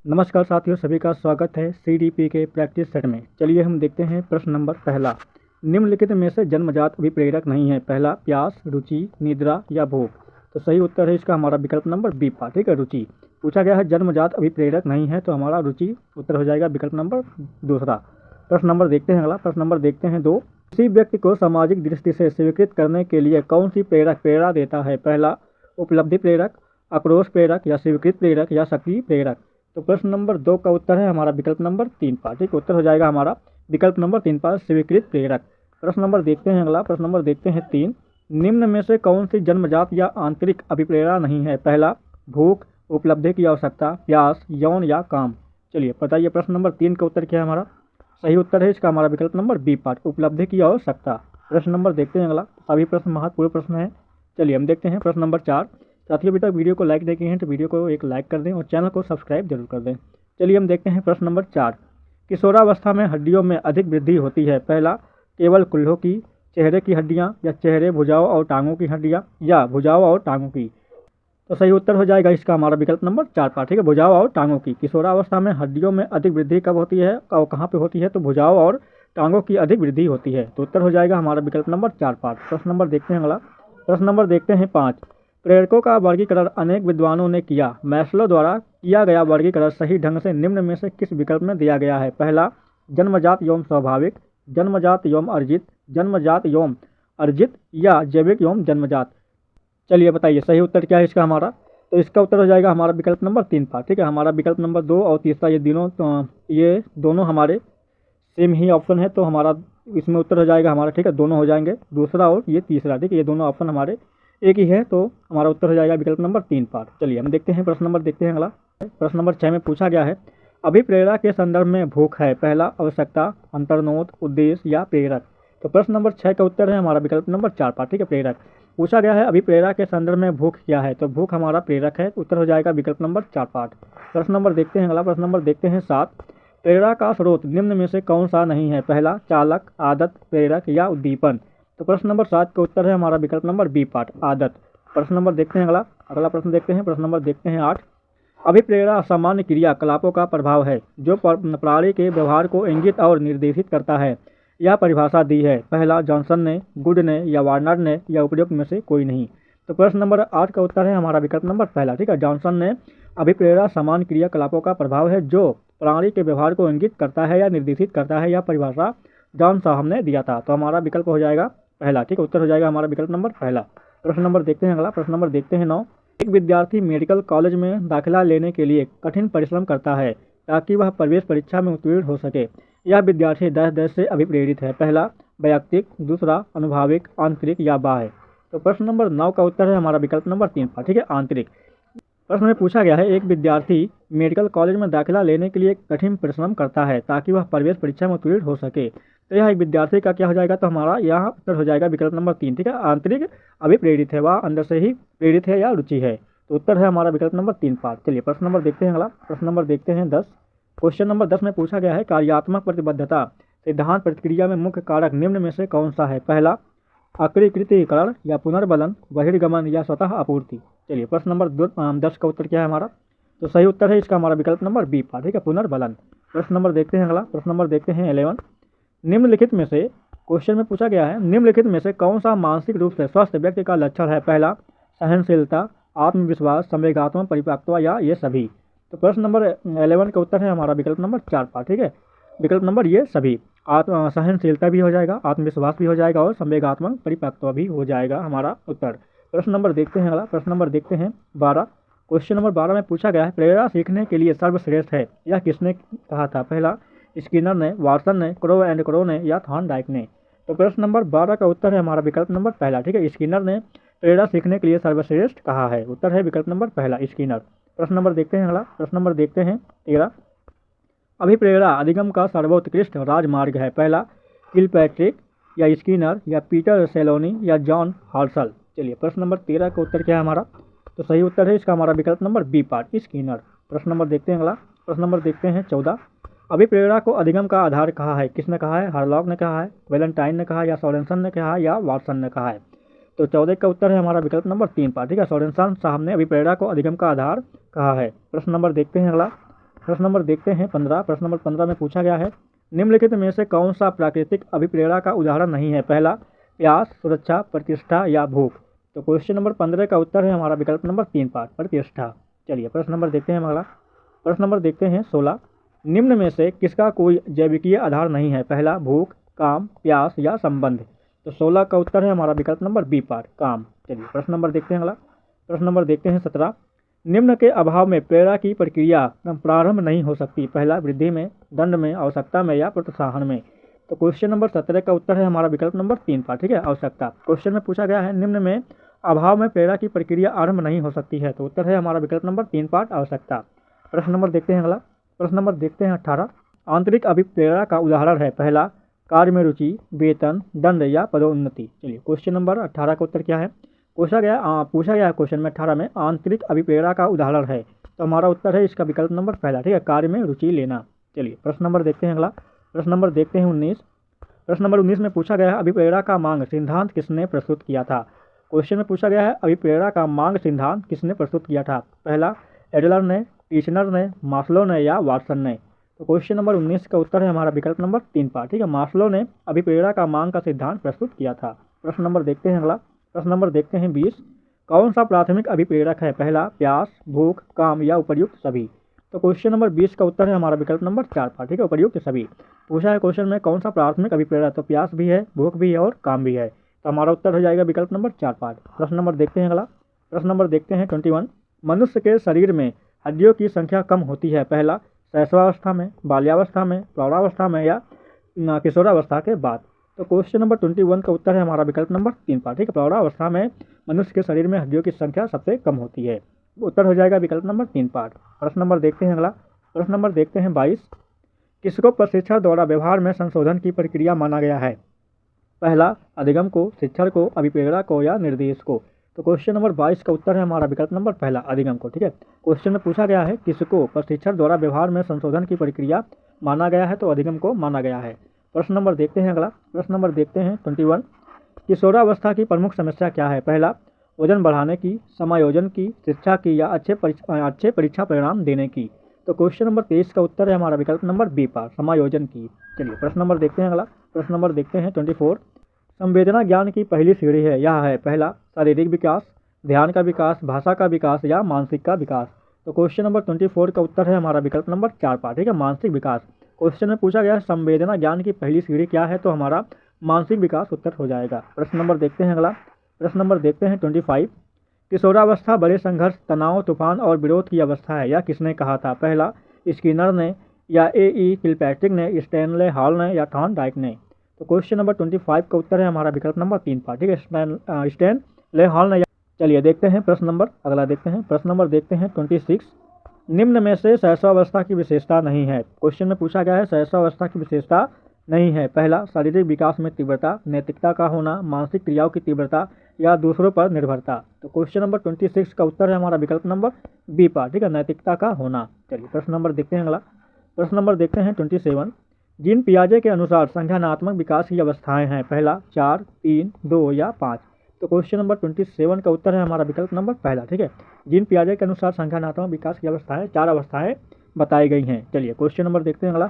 नमस्कार साथियों, सभी का स्वागत है सीडीपी के प्रैक्टिस सेट में। चलिए हम देखते हैं प्रश्न नंबर पहला। निम्नलिखित में से जन्मजात अभिप्रेरक नहीं है। पहला, प्यास, रुचि, निद्रा या भूख। तो सही उत्तर है इसका हमारा विकल्प नंबर बी पार्ट, ठीक है, रुचि। पूछा गया है जन्मजात अभिप्रेरक नहीं है, तो हमारा रुचि उत्तर हो जाएगा विकल्प नंबर दूसरा। प्रश्न नंबर देखते हैं अगला। प्रश्न नंबर देखते हैं दो। किसी व्यक्ति को सामाजिक दृष्टि से स्वीकृत करने के लिए कौन सी प्रेरक प्रेरणा देता है? पहला, उपलब्धि प्रेरक, आक्रोश प्रेरक या स्वीकृत प्रेरक या सक्रिय प्रेरक। तो प्रश्न नंबर दो का उत्तर है हमारा विकल्प नंबर तीन पार्ट, ठीक, उत्तर हो जाएगा हमारा विकल्प नंबर तीन पार्ट, स्वीकृत प्रेरक। प्रश्न नंबर देखते हैं अगला। प्रश्न नंबर देखते हैं तीन। निम्न में से कौन सी जन्मजात या आंतरिक अभिप्रेरणा नहीं है? पहला, भूख, उपलब्धि की आवश्यकता, प्यास, यौन या काम। चलिए बताइए प्रश्न नंबर तीन का उत्तर क्या है हमारा? सही उत्तर है इसका हमारा विकल्प नंबर बी पार्ट, उपलब्धि की आवश्यकता। प्रश्न नंबर देखते हैं अगला। सभी प्रश्न महत्वपूर्ण प्रश्न है। चलिए हम देखते हैं प्रश्न नंबर चार। साथियों, अभी तक वीडियो को लाइक नहीं किए हैं तो वीडियो को एक लाइक कर दें और चैनल को सब्सक्राइब जरूर कर दें। चलिए हम देखते हैं प्रश्न नंबर चार। किशोरावस्था में हड्डियों में अधिक वृद्धि होती है? पहला, केवल कुल्हों की, चेहरे की हड्डियां या चेहरे, भुजाओं और टांगों की हड्डियां या भुजाओं और टांगों की। तो सही उत्तर हो जाएगा इसका हमारा विकल्प नंबर चार पार्ट, ठीक है, भुजाओं और टांगों की। किशोरावस्था में हड्डियों में अधिक वृद्धि कब होती है और कहाँ पे होती है? तो भुजाओं और टांगों की अधिक वृद्धि होती है। तो उत्तर हो जाएगा हमारा विकल्प नंबर चार पार्ट। प्रश्न नंबर देखते हैं अगला। प्रश्न नंबर देखते हैं पाँच। प्रेरकों का वर्गीकरण अनेक विद्वानों ने किया। मैस्लो द्वारा किया गया वर्गीकरण सही ढंग से निम्न में से किस विकल्प में दिया गया है? पहला, जन्मजात एवं स्वाभाविक, जन्मजात एवं अर्जित, जन्मजात एवं अर्जित या जैविक एवं जन्मजात। चलिए बताइए सही उत्तर क्या है इसका हमारा? तो इसका उत्तर हो जाएगा हमारा विकल्प नंबर तीन पार्ट, ठीक है। हमारा विकल्प नंबर दो और तीसरा ये दोनों हमारे सेम ही ऑप्शन है, तो हमारा इसमें उत्तर हो जाएगा हमारा, ठीक है, दोनों हो जाएंगे, दूसरा और ये तीसरा, ठीक है, ये दोनों ऑप्शन हमारे एक ही है, तो हमारा उत्तर हो जाएगा विकल्प नंबर तीन पार्ट। चलिए हम देखते हैं प्रश्न नंबर देखते हैं अगला। प्रश्न नंबर छः में पूछा गया है अभिप्रेरणा के संदर्भ में भूख है? पहला, आवश्यकता, अंतर्नोद, उद्देश्य या प्रेरक। तो प्रश्न नंबर छः का उत्तर है हमारा विकल्प नंबर चार पार्ट, ठीक है, प्रेरक। पूछा गया है अभिप्रेरणा के संदर्भ में भूख क्या है? तो भूख हमारा प्रेरक है, उत्तर हो जाएगा विकल्प नंबर चार पार्ट। प्रश्न नंबर देखते हैं अगला। प्रश्न नंबर देखते हैं सात। प्रेरणा का स्रोत निम्न में से कौन सा नहीं है? पहला, चालक, आदत, प्रेरक या उद्दीपन। तो प्रश्न नंबर सात का उत्तर है हमारा विकल्प नंबर बी पार्ट, आदत। प्रश्न नंबर देखते हैं अगला। अगला प्रश्न देखते हैं। प्रश्न नंबर देखते हैं आठ। अभिप्रेरणा सामान्य क्रियाकलापों का प्रभाव है जो प्राणी के व्यवहार को इंगित और निर्देशित करता है। यह परिभाषा दी है। पहला, जॉनसन ने, गुड ने या वार्नर ने या उपयुक्त में से कोई नहीं। तो प्रश्न नंबर आठ का उत्तर है हमारा विकल्प नंबर पहला, ठीक है, जॉनसन ने। अभिप्रेरणा सामान्य क्रियाकलापों का प्रभाव है जो प्राणी के व्यवहार को इंगित करता है या निर्देशित करता है। यह परिभाषा जॉन साहब ने दिया था, तो हमारा विकल्प हो जाएगा पहला, ठीक है, उत्तर हो जाएगा हमारा विकल्प नंबर पहला। प्रश्न नंबर देखते हैं अगला। प्रश्न नंबर देखते हैं नौ। एक विद्यार्थी मेडिकल कॉलेज में दाखिला लेने के लिए कठिन परिश्रम करता है ताकि वह प्रवेश परीक्षा में उत्तीर्ण हो सके। यह विद्यार्थी डैश डैश से अभिप्रेरित है? पहला, वैयक्तिक, दूसरा, अनुभाविक, आंतरिक या बाह्य। तो प्रश्न नंबर नौ का उत्तर है हमारा विकल्प नंबर तीन पार्ट, ठीक है, आंतरिक। प्रश्न में पूछा गया है एक विद्यार्थी मेडिकल कॉलेज में दाखिला लेने के लिए कठिन परिश्रम करता है ताकि वह प्रवेश परीक्षा में उत्तीर्ण हो सके। तो यह एक विद्यार्थी का क्या हो जाएगा? तो हमारा यहाँ उत्तर हो जाएगा विकल्प नंबर तीन, ठीक है, आंतरिक अभिप्रेरित है, वह अंदर से ही प्रेरित है या रुचि है। तो उत्तर है हमारा विकल्प नंबर तीन पार्ट। चलिए प्रश्न नंबर देखते हैं अगला। प्रश्न नंबर देखते हैं 10। क्वेश्चन नंबर 10 में पूछा गया है कार्यात्मक प्रतिबद्धता सिद्धांत प्रतिक्रिया में मुख्य कारक निम्न में से कौन सा है? पहला, आकृतिकरण या पुनर्बलन, बहिर्गमन या स्वतः आपूर्ति। चलिए प्रश्न नंबर 10 का उत्तर क्या है हमारा? तो सही उत्तर है इसका हमारा विकल्प नंबर बी पार्ट, ठीक है, पुनर्बलन। प्रश्न नंबर देखते हैं अगला। प्रश्न नंबर देखते हैं 11। निम्नलिखित में से क्वेश्चन में पूछा गया है निम्नलिखित में से कौन सा मानसिक रूप से स्वस्थ व्यक्ति का लक्षण है? पहला, सहनशीलता, आत्मविश्वास, संवेगात्मक परिपक्वता या ये सभी। तो प्रश्न नंबर 11 का उत्तर है हमारा विकल्प नंबर चार पार्ट, ठीक है, विकल्प नंबर ये सभी। सहनशीलता भी हो जाएगा, आत्मविश्वास भी हो जाएगा और संवेगात्मक परिपक्वता भी हो जाएगा हमारा उत्तर। प्रश्न नंबर देखते हैं अगला। प्रश्न नंबर देखते हैं 12। क्वेश्चन नंबर 12 में पूछा गया है प्रेरणा सीखने के लिए सर्वश्रेष्ठ है, यह किसने कहा था? पहला, स्किनर ने, वाटसन ने, क्रो एंड क्रो ने या थॉर्नडाइक ने। तो प्रश्न नंबर 12 का उत्तर है हमारा विकल्प नंबर पहला, ठीक है, स्किनर ने प्रेरणा सीखने के लिए सर्वश्रेष्ठ कहा है, उत्तर है विकल्प नंबर पहला, स्किनर। प्रश्न नंबर देखते हैं अगला। प्रश्न नंबर देखते हैं 13। अभिप्रेरणा अधिगम का सर्वोत्कृष्ट राजमार्ग है? पहला, किलपैट्रिक या स्किनर या पीटर सेलोनी या जॉन हॉर्सल। चलिए प्रश्न नंबर 13 का उत्तर क्या है हमारा? तो सही उत्तर है इसका हमारा विकल्प नंबर बी पार्ट, स्किनर। प्रश्न नंबर देखते हैं अगला। प्रश्न नंबर देखते हैं 14। अभिप्रेरणा को अधिगम का आधार कहा है? किसने कहा है? हार्लॉक ने कहा है, वैलेंटाइन ने कहा या सोरेनसन ने कहा या वाटसन ने कहा है। तो 14 का उत्तर है हमारा विकल्प नंबर तीन पार्ट, ठीक है, सोरेनसन साहब ने अभिप्रेरणा को अधिगम का आधार कहा है। प्रश्न नंबर देखते हैं अगला। प्रश्न नंबर देखते हैं 15। प्रश्न नंबर 15 में पूछा गया है निम्नलिखित में से कौन सा प्राकृतिक अभिप्रेरणा का उदाहरण नहीं है। पहला प्यास, सुरक्षा, प्रतिष्ठा या भूख। तो क्वेश्चन नंबर 15 का उत्तर है हमारा विकल्प नंबर 3 पार्ट प्रतिष्ठा। चलिए प्रश्न नंबर देखते हैं अगला। प्रश्न नंबर देखते हैं 16। निम्न में से किसका कोई जैविकीय आधार नहीं है। पहला भूख, काम, प्यास या संबंध। तो 16 का उत्तर है हमारा विकल्प नंबर बी पार्ट काम। चलिए प्रश्न नंबर देखते हैं अगला। प्रश्न नंबर देखते हैं 17। निम्न के अभाव में प्रेरणा की प्रक्रिया प्रारंभ नहीं हो सकती। पहला वृद्धि में, दंड में, आवश्यकता में या प्रोत्साहन में। तो क्वेश्चन नंबर 17 का उत्तर है हमारा विकल्प नंबर 3 पार्ट, ठीक है, आवश्यकता। क्वेश्चन में पूछा गया है निम्न में अभाव में प्रेरणा की प्रक्रिया आरंभ नहीं हो सकती है। तो उत्तर है हमारा विकल्प नंबर 3 पार्ट आवश्यकता। प्रश्न नंबर देखते हैं अगला। प्रश्न नंबर देखते हैं 18। आंतरिक अभिप्रेरणा का उदाहरण है। पहला कार्य में रुचि, वेतन, दंड या पदोन्नति। चलिए क्वेश्चन नंबर 18 का उत्तर क्या है। पूछा गया है क्वेश्चन में 18 में आंतरिक अभिप्रेरणा का उदाहरण है। तो हमारा उत्तर है इसका विकल्प नंबर पहला, ठीक है, कार्य में रुचि लेना। चलिए प्रश्न नंबर देखते हैं अगला। प्रश्न नंबर देखते हैं 19। प्रश्न नंबर 19 में पूछा गया है अभिप्रेरणा का मांग सिद्धांत किसने प्रस्तुत किया था। क्वेश्चन में पूछा गया है अभिप्रेरणा का मांग सिद्धांत किसने प्रस्तुत किया था। पहला एडलर ने, टीचनर ने, मास्लो ने या वाटसन ने। तो क्वेश्चन नंबर 19 का उत्तर है हमारा विकल्प नंबर 3 पार्ट, ठीक है, मास्लो ने अभिप्रेरणा का मांग का सिद्धांत प्रस्तुत किया था। प्रश्न नंबर देखते हैं अगला। प्रश्न नंबर देखते हैं 20। कौन सा प्राथमिक अभिप्रेरक है। पहला प्यास, भूख, काम या उपर्युक्त सभी। तो क्वेश्चन नंबर 20 का उत्तर है हमारा विकल्प नंबर 4 पार्ट, ठीक है, उपर्युक्त सभी। पूछा है क्वेश्चन में कौन सा प्राथमिक अभिप्रेरक। तो प्यास भी है, भूख भी है और काम भी है। तो हमारा उत्तर हो जाएगा विकल्प नंबर 4 पार्ट। प्रश्न नंबर देखते हैं अगला। प्रश्न नंबर देखते हैं 21। मनुष्य के शरीर में हड्डियों की संख्या कम होती है। पहला शैशवावस्था में, बाल्यावस्था में, प्रौढ़ावस्था में या किशोरावस्था के बाद। तो क्वेश्चन नंबर 21 का उत्तर है हमारा विकल्प नंबर 3 पार्ट, ठीक है, प्रौढ़ावस्था में मनुष्य के शरीर में हड्डियों की संख्या सबसे कम होती है। उत्तर हो जाएगा विकल्प नंबर 3 पार्ट। प्रश्न नंबर देखते हैं अगला। प्रश्न नंबर देखते हैं 22। किसको प्रशिक्षण द्वारा व्यवहार में संशोधन की प्रक्रिया माना गया है। पहला अधिगम को, शिक्षण को, अभिप्रेरणा को या निर्देश को। तो क्वेश्चन नंबर 22 का उत्तर है हमारा विकल्प नंबर पहला अधिगम को, ठीक है। क्वेश्चन में पूछा गया है किसको प्रशिक्षण द्वारा व्यवहार में संशोधन की प्रक्रिया माना गया है। तो अधिगम को माना गया है। प्रश्न नंबर देखते हैं अगला। प्रश्न नंबर देखते हैं 21। किशोरावस्था की प्रमुख समस्या क्या है। पहला वजन बढ़ाने की, समायोजन की, शिक्षा की या अच्छे परीक्षा परिणाम देने की। तो क्वेश्चन नंबर 23 का उत्तर है हमारा विकल्प नंबर बी पार्ट, समायोजन की। चलिए प्रश्न नंबर देखते हैं अगला। प्रश्न नंबर देखते हैं 24। संवेदना ज्ञान की पहली सीढ़ी है। यह है पहला शारीरिक विकास, ध्यान का विकास, भाषा का विकास या मानसिक का विकास। तो क्वेश्चन नंबर 24 का उत्तर है हमारा विकल्प नंबर 4 पार्ट, ठीक है, मानसिक विकास। क्वेश्चन में पूछा गया है संवेदना ज्ञान की पहली सीढ़ी क्या है। तो हमारा मानसिक विकास उत्तर हो जाएगा। प्रश्न नंबर देखते हैं अगला। प्रश्न नंबर देखते हैं 25। किशोरावस्था बड़े संघर्ष, तनाव, तूफान और विरोध की अवस्था है। यह किसने कहा था। पहला स्किनर ने या ए किलपैट्रिक ने, स्टैनले हॉल ने या थॉर्नडाइक ने। तो क्वेश्चन नंबर 25 का उत्तर है हमारा विकल्प नंबर 3 पार्ट, ठीक है, स्टैनले हॉल ने। चलिए देखते हैं प्रश्न नंबर अगला देखते हैं। प्रश्न नंबर देखते हैं 26। निम्न में से शैशवावस्था की विशेषता नहीं है। क्वेश्चन में पूछा गया है शैशवावस्था की विशेषता नहीं है। पहला शारीरिक विकास में तीव्रता, नैतिकता का होना, मानसिक क्रियाओं की तीव्रता या दूसरों पर निर्भरता। तो क्वेश्चन नंबर 26 का उत्तर है हमारा विकल्प नंबर बी पार्ट, ठीक है, नैतिकता का होना। चलिए प्रश्न नंबर देखते हैं अगला। प्रश्न नंबर देखते हैं 27। जीन पियाजे के अनुसार संज्ञानात्मक विकास की अवस्थाएं हैं। पहला 4, 3, 2 या 5। तो क्वेश्चन नंबर 27 का उत्तर है हमारा विकल्प नंबर पहला, ठीक है, जीन पियाजे के अनुसार संज्ञानात्मक विकास की अवस्थाएं 4 अवस्थाएं बताई गई हैं। चलिए क्वेश्चन नंबर देखते हैं अगला।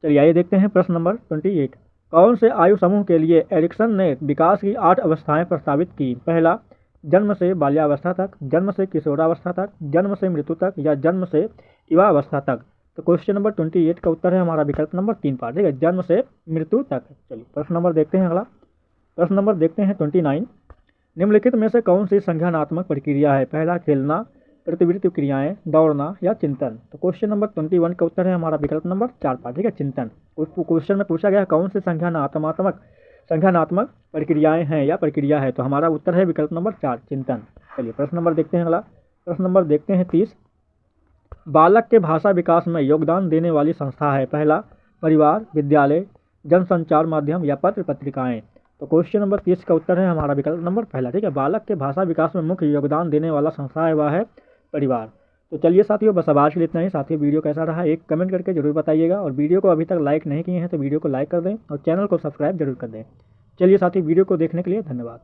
चलिए आइए देखते हैं प्रश्न नंबर 28। कौन से आयु समूह के लिए एरिक्सन ने विकास की 8 अवस्थाएं प्रस्तावित की। पहला जन्म से बाल्यावस्था तक, जन्म से किशोरावस्था तक, जन्म से मृत्यु तक या जन्म से युवावस्था तक। तो क्वेश्चन नंबर 28 का उत्तर है हमारा विकल्प नंबर 3 पार्ट, ठीक है, जन्म से मृत्यु तक। चलिए प्रश्न नंबर देखते हैं अगला। प्रश्न नंबर देखते हैं 29। निम्नलिखित में से कौन सी संज्ञानात्मक प्रक्रिया है। पहला खेलना, प्रतिवृत्ति क्रियाएं, दौड़ना या चिंतन। तो क्वेश्चन नंबर 21 का उत्तर है हमारा विकल्प नंबर 4 पार्ट, ठीक है, चिंतन। क्वेश्चन में पूछा गया कौन सी संज्ञानात्मक प्रक्रियाएं हैं या प्रक्रिया है। तो हमारा उत्तर है विकल्प नंबर 4, चिंतन। चलिए प्रश्न नंबर देखते हैं अगला। प्रश्न नंबर देखते हैं 30। बालक के भाषा विकास में योगदान देने वाली संस्था है। पहला परिवार, विद्यालय, जनसंचार माध्यम या पत्र पत्रिकाएं। तो क्वेश्चन नंबर 30 का उत्तर है हमारा विकल्प नंबर पहला, ठीक है, बालक के भाषा विकास में मुख्य योगदान देने वाला संस्था है वह है परिवार। तो चलिए साथियों, बस अब आज के लिए इतना ही। साथियों वीडियो कैसा रहा एक कमेंट करके जरूर बताइएगा, और वीडियो को अभी तक लाइक नहीं किए हैं तो वीडियो को लाइक कर दें और चैनल को सब्सक्राइब जरूर कर दें। चलिए साथियों, वीडियो को देखने के लिए धन्यवाद।